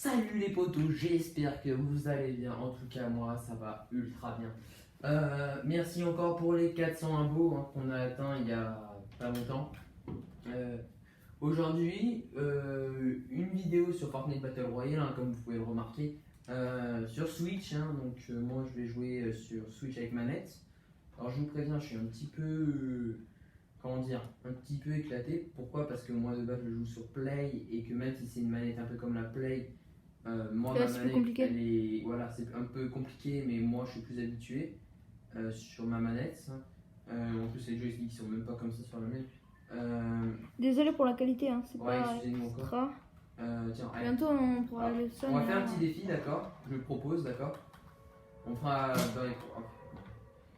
Salut les potos, j'espère que vous allez bien. En tout cas, moi, ça va ultra bien. Merci encore pour les 400 abos qu'on a atteint il y a pas longtemps. Aujourd'hui, une vidéo sur Fortnite Battle Royale, comme vous pouvez le remarquer, sur Switch. Moi, je vais jouer sur Switch avec manette. Alors, je vous préviens, je suis un petit peu, un petit peu éclaté. Pourquoi? Parce que moi, de base, je joue sur Play et que même si c'est une manette un peu comme la Play, moi, ma manette, voilà, c'est un peu compliqué, mais moi, je suis plus habitué sur ma manette. En plus, les joysticks sont même pas comme ça sur la mienne. Désolé pour la qualité, hein, c'est Ouais, pas excusez-moi extra. Tiens, allez. Bientôt on pourra aller ça. On va faire un petit défi, d'accord? Je le propose, d'accord? On fera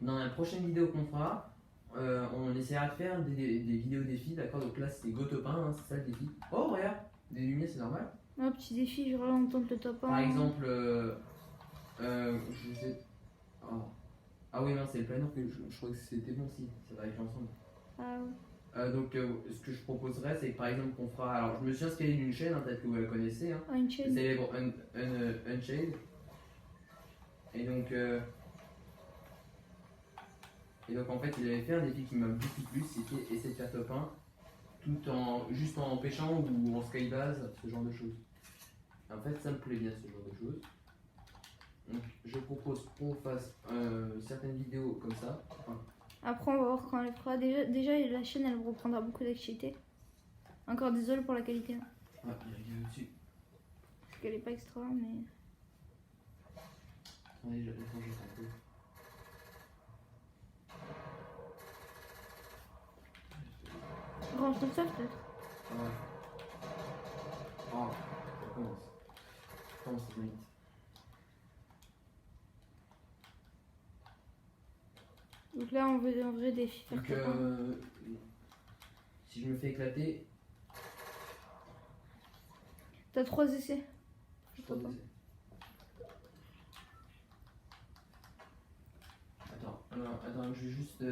dans la prochaine vidéo qu'on fera, on essaiera de faire des vidéos défis, d'accord? Donc là, c'est Go Top 1, c'est ça le défi. Oh, regarde, des lumières, c'est normal. Un petit défi, je entendre le top 1. Par exemple, je sais. Oh. Ah oui, non, c'est le planeur que je crois que c'était bon si, ça va avec l'ensemble. Ah ouais. Donc, ce que je proposerais, c'est que par exemple, qu'on fera. Alors, je me suis inspiré d'une chaîne, peut-être que vous la connaissez, hein, Unchained. le célèbre Unchained. Et donc, en fait, il avait fait un défi qui m'a beaucoup plu, c'était essayer de faire top 1, juste en pêchant ou en skybase, ce genre de choses. En fait, ça me plaît bien, ce genre de choses. Donc, je propose qu'on fasse certaines vidéos comme ça. Après, on va voir quand elle fera. Déjà, la chaîne, elle reprendra beaucoup d'activités. Encore désolé pour la qualité. Hein. Ouais, il y a au-dessus. Parce qu'elle est pas extra, mais. Attendez, je vais changer un peu. Range comme ça, peut-être. Ouais. Oh, ça commence. Ça commence vite. Donc là, on veut un vrai défi. Donc, si je me fais éclater, T'as 3 essais. je crois que Attends, je vais juste.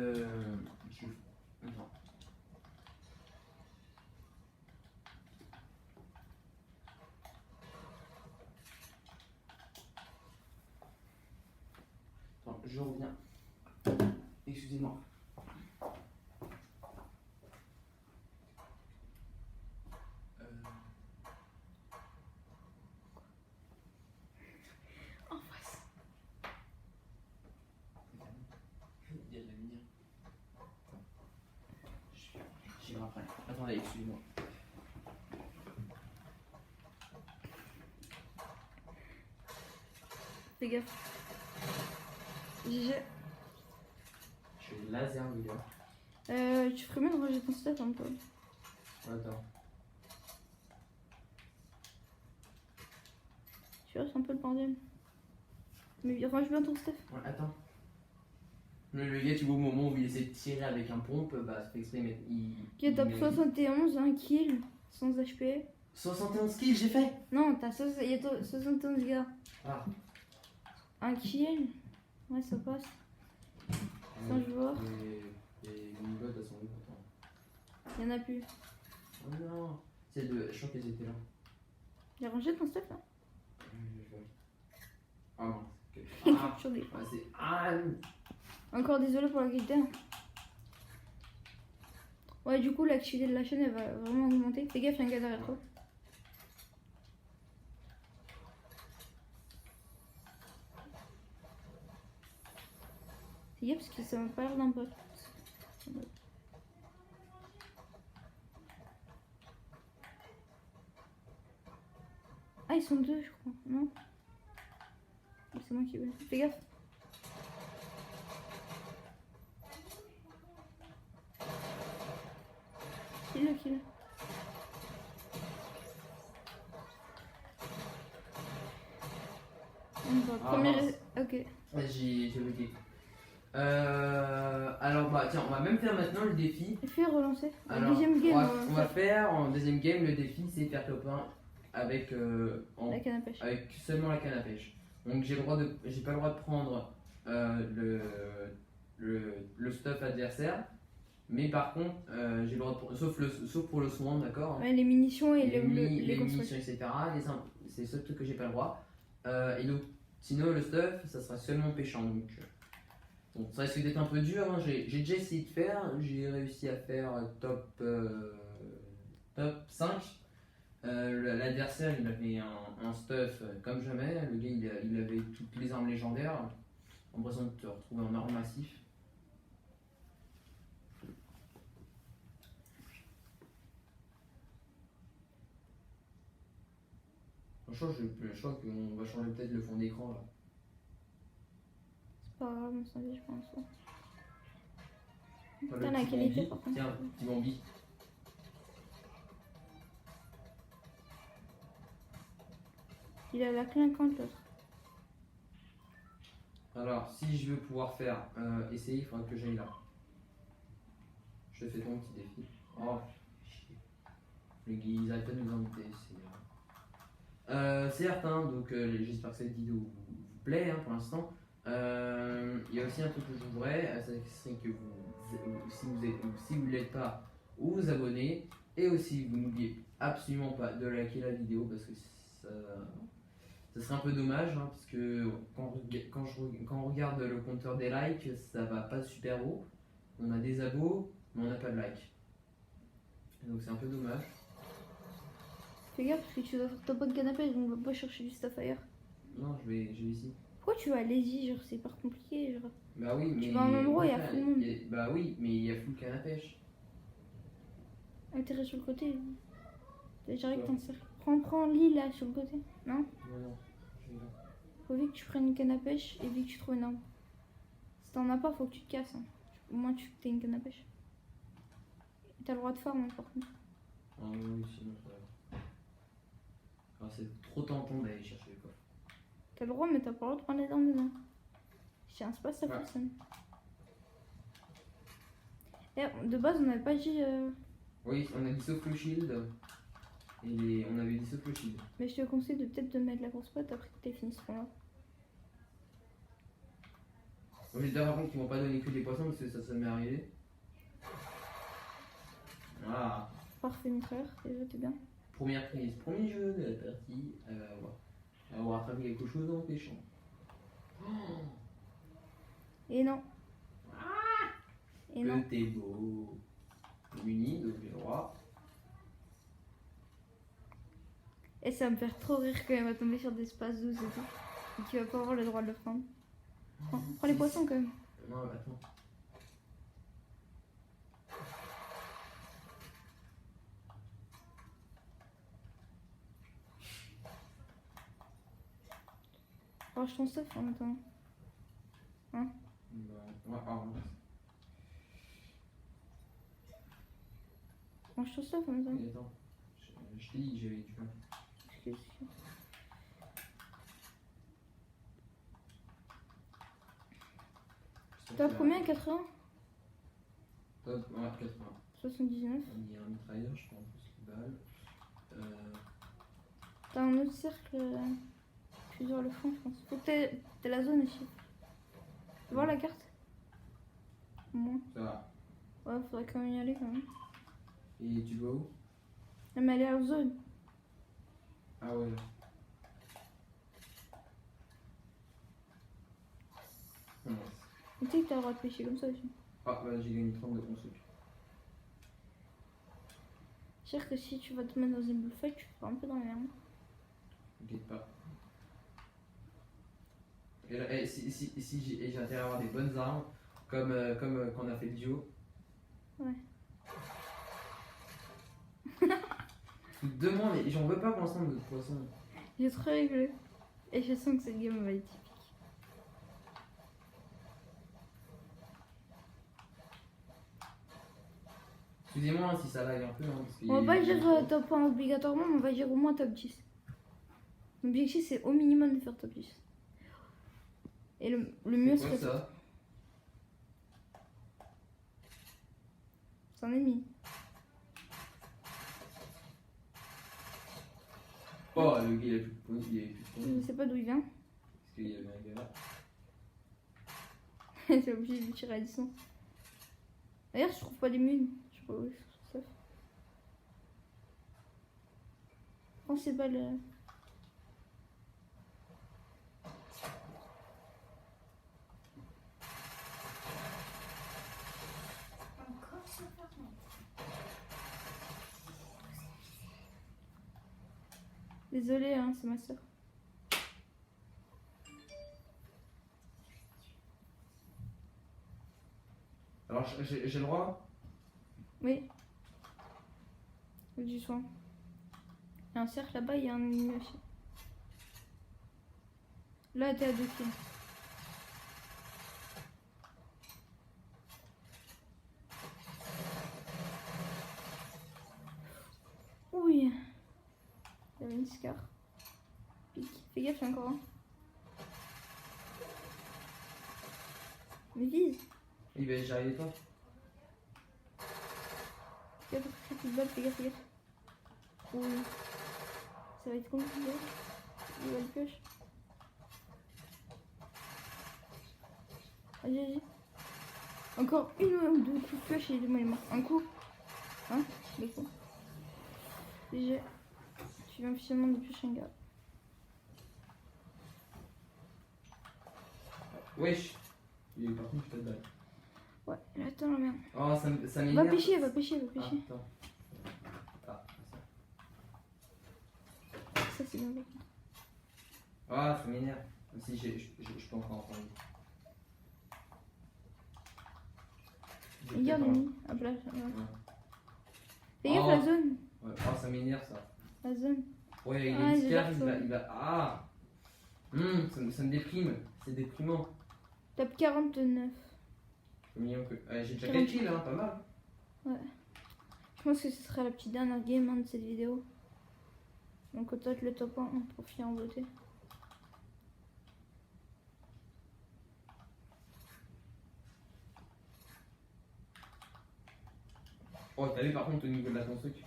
Attends. Attends, je reviens. Excusez-moi. En face. Il y a de la lumière. J'y vais après. Attendez, excusez-moi. Fais gaffe. GG. Je suis laser, les gars. Tu ferais bien de ranger ton stuff un peu. Attends. Tu vois, c'est un peu le bordel. Mais range bien ton stuff. Ouais, attends. Le gars, tu vois, au moment où il essaie de tirer avec un pompe, bah, c'est fait exprès, mais Ok, top 71, 1 kill, sans HP. 71 kills, j'ai fait. Non, il y a 71 gars. Ah. 1 kill. Ouais, ça passe. Sans joueur. Et les bots, elles sont où? Attends. Il y en a plus. Oh non. Je crois qu'elles étaient là. Il a rangé ton stuff là. Oh non. Ah. Sur des... Ouais, c'est. Ah. Encore désolé pour la qualité. Ouais, du coup, l'activité de la chaîne elle va vraiment augmenter. Fais gaffe, il y a un gars derrière toi. Fais gaffe parce que ça m'a pas l'air d'un bot. Ah, ils sont deux, je crois. Non? C'est moi qui vais. Fais gaffe. Kill. Premier. Ok. J'ai bloqué. Alors, bah, tiens, on va même faire maintenant le défi. Fais relancer. Alors, Deuxième game. On va faire en deuxième game le défi, c'est faire top 1 avec, la canne à pêche. avec seulement la canne à pêche. Donc, j'ai pas le droit de prendre le stuff adversaire. Mais par contre, j'ai le droit de sauf pour le soin, d'accord? Ouais, les munitions et les munitions, etc. c'est le seul truc que j'ai pas le droit. Et donc, sinon, le stuff, ça sera seulement pêchant. Donc, bon, ça risque d'être un peu dur. Hein. J'ai déjà essayé de faire. J'ai réussi à faire top 5. L'adversaire, il avait un stuff comme jamais. Le gars, il avait toutes les armes légendaires. L'impression de te retrouver en or massif. Je crois qu'on va changer peut-être le fond d'écran là. C'est pas grave, ça je pense. Enfin, le Putain, la petit qualité Bambi. par contre. Tiens, petit Bambi. Il a la clinquante l'autre. Alors, si je veux pouvoir faire essayer, il faudra que j'aille là. Je te fais ton petit défi. Oh, chier. Les gars, ils arrêtent pas de nous inviter. Certes, hein, donc j'espère que cette vidéo vous plaît hein, pour l'instant. Il y a aussi un truc que je voudrais, ça serait que si vous ne l'êtes pas, vous vous abonnez. Et aussi, vous n'oubliez absolument pas de liker la vidéo parce que ça serait un peu dommage, hein, parce que quand on regarde le compteur des likes, ça va pas super haut. On a des abos, mais on n'a pas de likes. Donc c'est un peu dommage. Fais gaffe parce que tu dois faire ta bonne canapé, donc on va pas chercher du stuff ailleurs. Non, je vais ici. Pourquoi tu vas à Lazy, genre c'est pas compliqué, genre. Bah oui, mais. Tu vas à un endroit, il y a tout le monde. Bah oui, mais il y a full canne à pêche. Atterrir sur le côté. Déjà Ouais. rectangle. Prends l'île là sur le côté. Non? Non, je vais là. Faut vite que tu prennes une canne à pêche et vite que tu trouves une arme. Si t'en as pas, faut que tu te casses. Hein. Au moins tu t'as une canne à pêche. T'as le droit de farm par contre. Ah oui, sinon ça va. Alors c'est trop tentant d'aller chercher le coffre. T'as le droit, mais t'as pas le droit de prendre les armes dedans. Tiens, c'est pas ça Ouais. fonctionne. Et de base, on n'avait pas dit. Oui, on a dit sauf le shield. Et on avait dit sauf le shield. Mais je te conseille de peut-être de mettre la grosse pote après que t'aies fini ce point-là. Moi j'ai déjà par contre qu'ils vont pas donner que des poissons parce que ça m'est arrivé. Voilà. Parfait, mitrailleur, déjà t'es bien. Première prise, premier jeu de la partie. On va rattraper quelque chose en pêchant. Et non. Et non. Que t'es beau. Muni, donc j'ai le droit. Et ça va me faire trop rire quand elle va tomber sur des espaces 12 et tout. Et tu vas pas avoir le droit de le prendre. Prends les poissons quand même. Non, attends. Range ton stuff en attendant. Bah, ouais, Range ton stuff en attendant. mais attends. Je t'ai dit que j'avais du pain. Excuse. Top combien? 80? Top, ouais, 80. 79. Il y a un mitrailleur, je pense, plus de balles. T'as un autre cercle. Tu dois le fond, je pense. Faut que t'aies la zone aussi. Tu vois la carte? Moi. Ça va. Ouais, faudrait quand même y aller quand même. Et tu dois où? Non, mais elle est en zone. Ah ouais. Non. Tu sais que t'as le droit de pêcher comme ça aussi. Ah bah j'ai gagné 30 de construction. C'est sûr que si tu vas te mettre dans une bullfight, tu feras un peu dans la merde. T'inquiète pas. Et là, si j'ai intérêt à avoir des bonnes armes, comme quand on a fait le duo. Ouais. Demande, mais j'en veux pas pour l'instant de poisson. J'ai trop rigolé. Et je sens que cette game va être typique. Excusez-moi hein, si ça lag un peu. Hein, parce On va pas dire top 1 obligatoirement, mais on va dire au moins top 10. L'objectif c'est au minimum de faire top 10. Et le mieux C'est quoi serait. ça? C'est un ennemi. Oh, le gars il a plus de points, il a plus de Je points. sais pas d'où il vient. Parce qu'il y avait un gars là. C'est obligé de tirer à distance. D'ailleurs, je trouve pas des mules. Je sais pas où ça. Je pense que c'est pas le. Désolée, hein, c'est ma soeur. Alors, j'ai le droit? Oui. Du soin. Il y a un cercle là-bas, il y a un ennemi aussi. Là, t'es à 2 pieds. Oui. Il y avait une scar. Pique. Fais gaffe, il y a encore un. Mais vise. Oui, bah, j'y arrivais pas. Fais gaffe, petite balle, fais gaffe, fais gaffe. Oui. Ça va être compliqué. Il va le pioche. Vas-y, vas-y. Encore une ou deux coups de pioche et il est mort. Un coup. Hein? Deux coups. GG. Tu viens officiellement de piocher un gars. Wesh. Il est parti, je te balle. Ouais, là, attends la merde. Oh, ça m'énerve. Va pêcher, va pêcher, va Ah, pêcher. attends. Ah, Ça, c'est bien. ah, ça m'énerve. Si, je peux encore entendre. Regarde, l'ennemi. Hop là. Ouais. Fais gaffe, Oh. la zone. Ouais. Oh, ça m'énerve ça. La zone. Ouais, il Ah, est il est scar, partout. il va. Ah ça me déprime. C'est déprimant. Tape 49. C'est mignon que. J'ai déjà 40. 4 kills, hein, pas mal. Je pense que ce sera la petite dernière game hein, de cette vidéo. Donc autant être le top 1 pour finir en beauté. Oh, t'as vu par contre au niveau de la construction?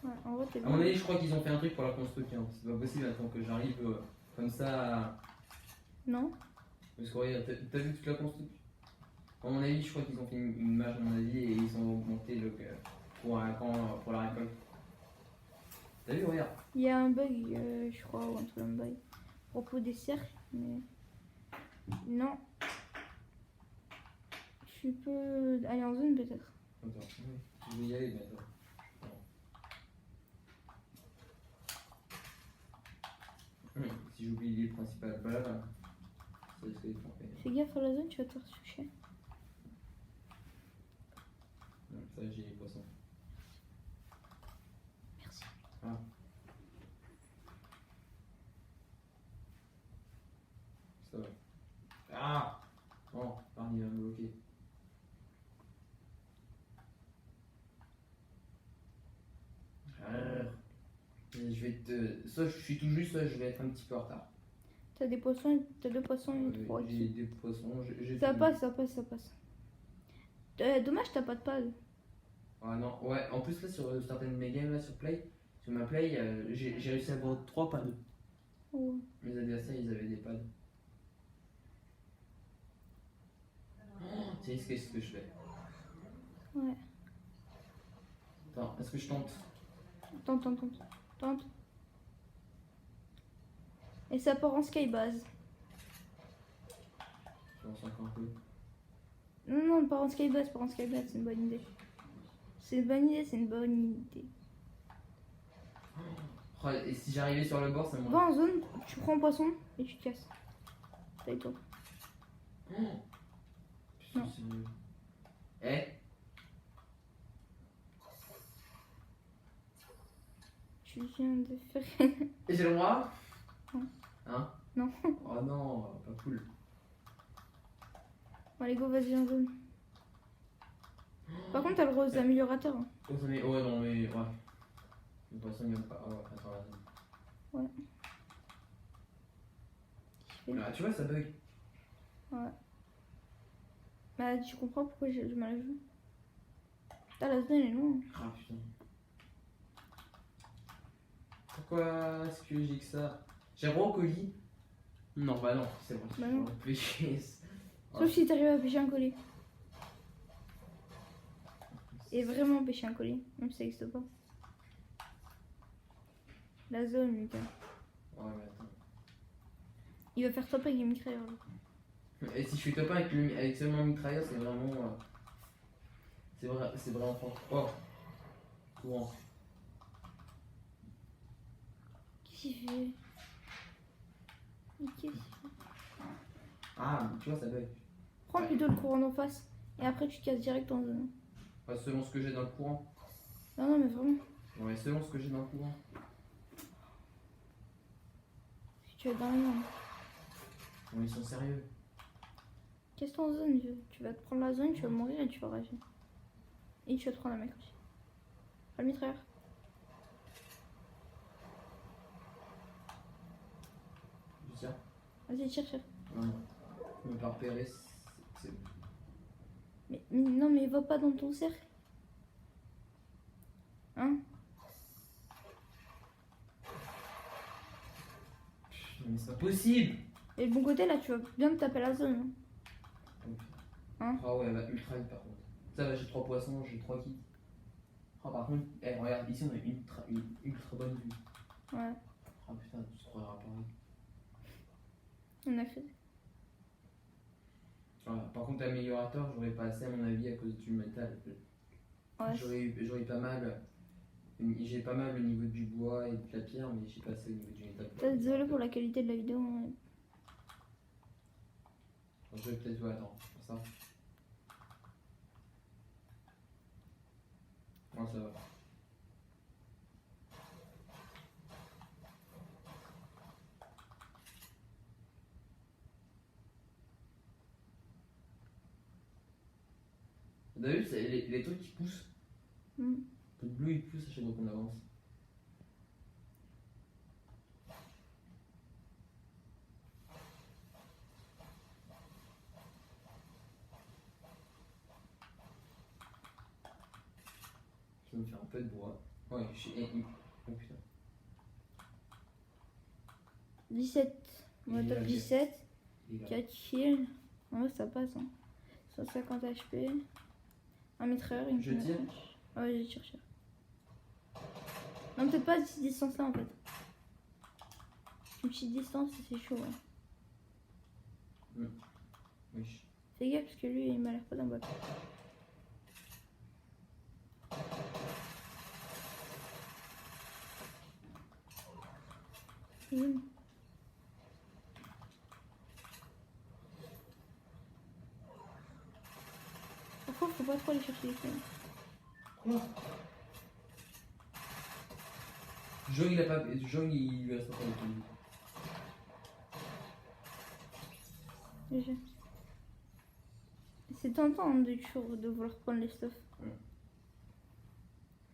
Ouais, en vrai, t'es À mon bien. avis, je crois qu'ils ont fait un truc pour la construction. C'est pas possible attends que j'arrive comme ça. Non? Parce que regarde, t'as vu toute la construction? À mon avis, je crois qu'ils ont fait une mage à mon avis et ils ont augmenté pour la récolte. T'as vu, regarde. Il y a un bug, je crois, ou un truc comme bug. À propos des cercles, mais. Non. Tu peux aller en zone peut-être. Attends, oui, je vais y aller, mais attends. Si j'oublie l'île principale, bah là, ça risque d'être trompé. Fais gaffe à la zone, tu vas te faire toucher. Ça, j'ai les poissons. Merci. Ah. Ça va. Ah non, Barney va me bloquer. Je vais te. Soit je suis tout juste, soit je vais être un petit peu en retard. T'as des poissons, t'as 2 poissons et 3 J'ai des poissons, j'ai Ça tout. passe, ça passe, ça passe. Dommage, t'as pas de pad. Ah non, ouais, en plus là sur certaines de mes games là sur Play, sur ma Play, j'ai réussi à avoir 3 pads. Oh. Mes adversaires ils avaient des pads. Tu sais ce que je fais? Ouais. Attends, est-ce que je tente? Tente. Et ça part en skybase. Je lance encore un peu. Non, part en skybase, c'est une bonne idée. C'est une bonne idée. Oh, et si j'arrivais sur le bord, ça Va m'aurait. en zone, tu prends un poisson et tu te casses. Ça toi. Putain, Non. c'est- Eh? Tu viens de faire. Et j'ai le droit? Non. Hein? Non. Oh non, pas cool. Bon, allez, go, vas-y en zone. Par contre, t'as le rose améliorateur. Hein. Oh, ça ouais, non, mais ouais. Le poisson, il vient pas. Oh, attends, vas-y. Ouais. Ah, tu vois, ça bug. Ouais. Bah, tu comprends pourquoi j'ai du mal à jouer. Putain, la zone elle est loin. Ah putain. Pourquoi est-ce que j'ai que ça? J'ai le droit au colis? Non, bah non, c'est bon. Bah non. Pêcher. Sauf si t'arrives à pêcher un colis. Et vraiment pêcher un colis, même si ça n'existe pas. La zone, Lucas. Ouais, mais attends. Il va faire top avec les mitrailleurs. Et si je suis top 1 avec seulement un mitrailleur, c'est vraiment. C'est vraiment fort. Oh! Courant. Qu'est-ce qu'il fait? Mais qu'est-ce qu'il fait? Ah, tu vois, ça bug. Prends plutôt le courant d'en face. Et après, tu casses direct en zone. Pas selon ce que j'ai dans le courant. Non, non, mais vraiment. Ouais, selon ce que j'ai dans le courant. Si tu es dans la merde. Bon, ils sont sérieux. Casse-toi en zone, vieux. Tu vas te prendre la zone, tu vas mourir et tu vas rager. Et tu vas te prendre la mec aussi. Pas le mitrailleur. Tu sais? Vas-y, tire, tire. Ouais. Je me pas repérer, c'est. Mais non, mais va pas dans ton cercle. Hein? Mais c'est pas possible! Et le bon côté, là, tu vas bien te taper la zone. Hein? Ah ouais, elle va ultra vite par contre. Ça va, j'ai 3 poissons, j'ai 3 kits. Ah, par contre, regarde, ici on a une ultra bonne vue. Ouais, Ah putain, tu te croiras pareil. on a fait. Voilà. Par contre, améliorateur, j'aurais pas assez à mon avis à cause du métal. Ouais. J'aurais pas mal. J'ai pas mal au niveau du bois et de la pierre, mais j'ai pas assez au niveau du métal. Désolé pour la qualité de la vidéo. Hein. Je vais peut-être. Ouais, attends, ça. Non, ça va. T'as vu, c'est les trucs qui poussent. Mm. Le bleu il pousse à chaque fois qu'on avance. Je vais me faire un peu de bois. Ouais, je suis. Oh putain. 17. On Il est top là, 17. Il est là. 4 kills. En vrai, ça passe. Hein. 150 HP. Un mitrailleur, une Je tire. Ouais, je tire. Non, peut-être pas à cette distance-là en fait. Une petite distance, c'est chaud. Ouais. Oui. Fais gaffe parce que lui, il m'a l'air pas d'un bot. Par contre, faut pas trop aller chercher les flammes. Quoi? Jong il a pas. Jong il lui reste encore le temps. Déjà. C'est tentant hein, de vouloir prendre les stuff. Ouais.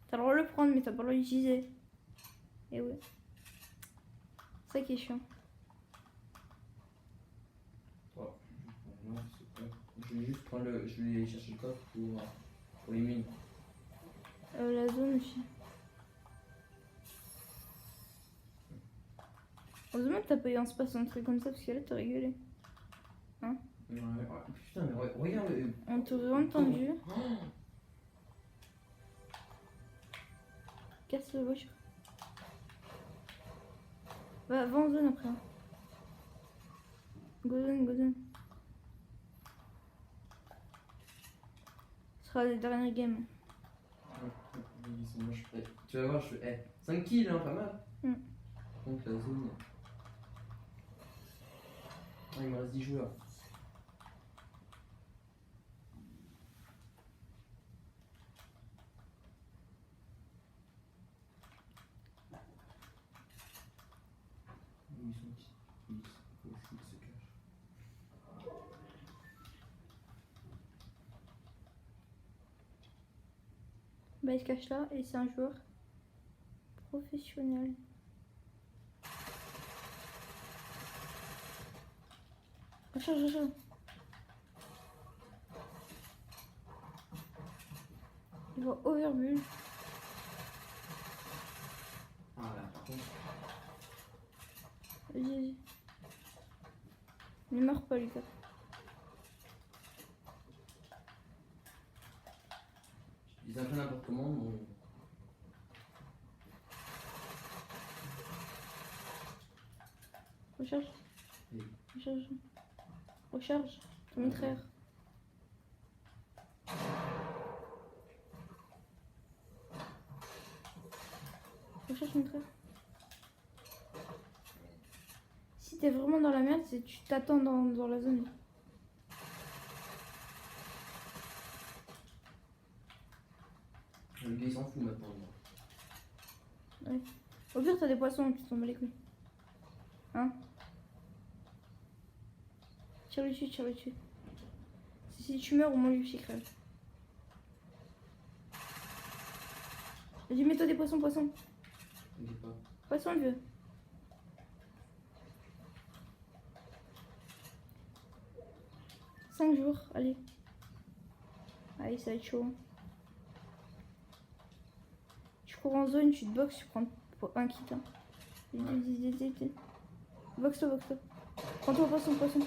T'as le droit de le prendre, mais t'as pas le droit d'utiliser. Et ouais. C'est ça qui est chiant. Oh. Non, c'est pas. Je vais juste prendre le. Je vais aller chercher le coffre pour les mines. La zone aussi. Heureusement que t'as pas eu un space un truc comme ça parce que là t'aurais gueulé. Ouais, putain, mais regarde. On t'aurait entendu. Oh. Casse la voiture. Va en zone après. Go zone. Ce sera les derniers games. Moi, je fais. Tu vas voir, je fais. 5 kills, hein, pas mal. Mm. Par contre, la zone. Ah, il me reste 10 joueurs. Où ils sont? Où est-ce qu'ils se cachent? Bah il se cache là et c'est un joueur professionnel. Recharge. Il va overbull. Ah là, par contre. Vas-y. Ne meurs pas Lucas. Ils un peu n'importe comment, mais. Recharge. Oui. Recharge. Ton mitrailleur. Recharge ton mitrailleur. t'es vraiment dans la merde, c'est tu t'attends dans la zone. Le gars il s'en fout maintenant. Au pire, t'as des poissons, tu t'en bats les couilles. Hein? Tire-le dessus, tire-le dessus. Si tu meurs, au moins lui, il crève. Vas-y, mets-toi des poissons, poissons. T'inquiète pas. Poisson, vieux. Cinq jours, allez. Allez, ça va être chaud. Tu cours en zone, tu te boxes, tu prends un kit. Hein. Vite. Boxe-toi, boxe-toi. Prends-toi poisson, poisson.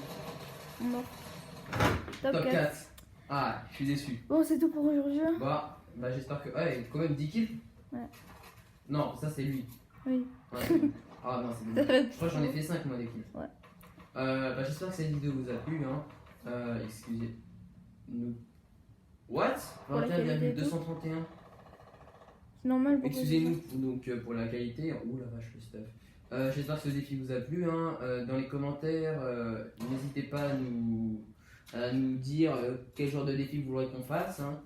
On mort. Top 4. Ah, je suis déçu. Bon, c'est tout pour aujourd'hui. Bah j'espère que. Ah, il y a quand même 10 kills. Ouais. Non, ça c'est lui. Oui. Ouais, c'est lui. Ah non, c'est lui. Je crois que j'en ai fait 5 moi des kills. Ouais. J'espère que cette vidéo vous a plu. Hein. Excusez-nous. What Pour la qualité et tout. 21,231. C'est normal. Excusez-nous donc pour la qualité. Ouh la vache, le stuff. J'espère que ce défi vous a plu. Hein. Dans les commentaires, n'hésitez pas à nous dire quel genre de défi vous voudrez qu'on fasse. Hein.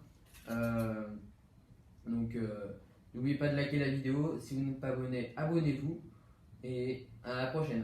N'oubliez pas de liker la vidéo. Si vous n'êtes pas abonné, abonnez-vous. Et à la prochaine.